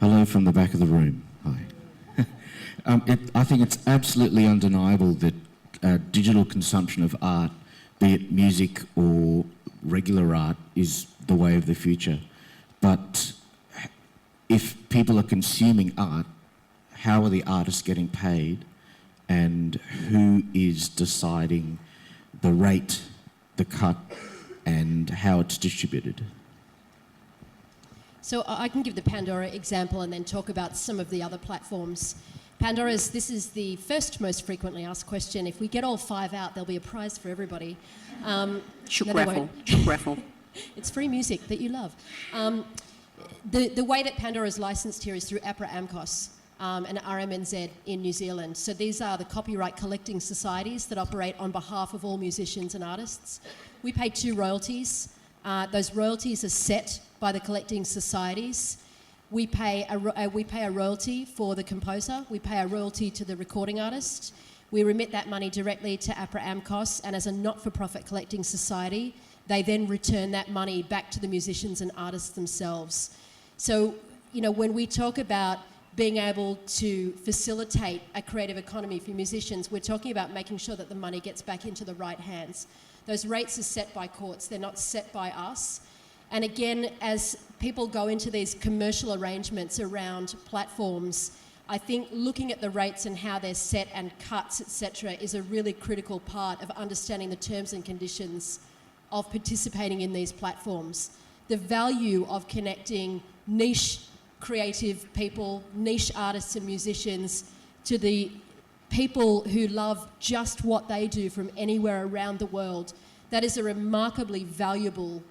Hello from the back of the room. Hi. I think it's absolutely undeniable that digital consumption of art, be it music or regular art, is the way of the future. But if people are consuming art, how are the artists getting paid, and who is deciding the rate, the cut, and how it's distributed? So I can give the Pandora example and then talk about some of the other platforms. This is the first most frequently asked question. If we get all 5 out, there'll be a prize for everybody. Shook raffle. It's free music that you love. The way that Pandora is licensed here is through APRA AMCOS and RMNZ in New Zealand. So these are the copyright collecting societies that operate on behalf of all musicians and artists. We pay 2 royalties. Those royalties are set by the collecting societies. We pay a royalty for the composer. We pay a royalty to the recording artist. We remit that money directly to APRA AMCOS, and as a not-for-profit collecting society, they then return that money back to the musicians and artists themselves. So, when we talk about being able to facilitate a creative economy for musicians, we're talking about making sure that the money gets back into the right hands. Those rates are set by courts, they're not set by us. And again, as people go into these commercial arrangements around platforms, I think looking at the rates and how they're set and cuts, etc., is a really critical part of understanding the terms and conditions of participating in these platforms. The value of connecting niche creative people, niche artists and musicians to the people who love just what they do from anywhere around the world, that is a remarkably valuable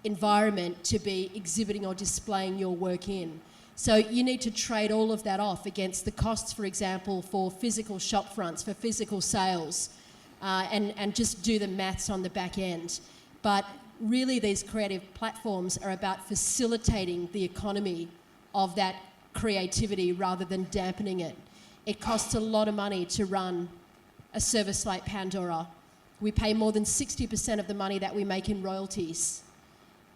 environment to be exhibiting or displaying your work in. So you need to trade all of that off against the costs, for example, for physical shop fronts, for physical sales, and just do the maths on the back end. But really these creative platforms are about facilitating the economy of that creativity rather than dampening it. It costs a lot of money to run a service like Pandora. We pay more than 60% of the money that we make in royalties.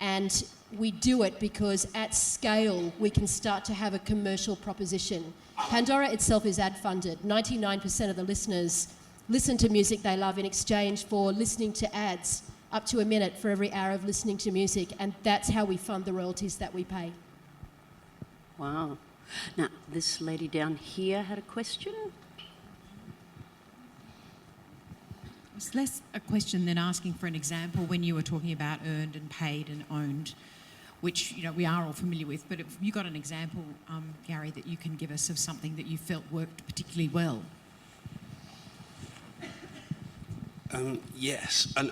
And we do it because at scale, we can start to have a commercial proposition. Pandora itself is ad funded. 99% of the listeners listen to music they love in exchange for listening to ads up to a minute for every hour of listening to music. And that's how we fund the royalties that we pay. Wow. Now, this lady down here had a question. It's less a question than asking for an example when you were talking about earned and paid and owned, which we are all familiar with. But have you got an example, Gary, that you can give us of something that you felt worked particularly well? Yes, and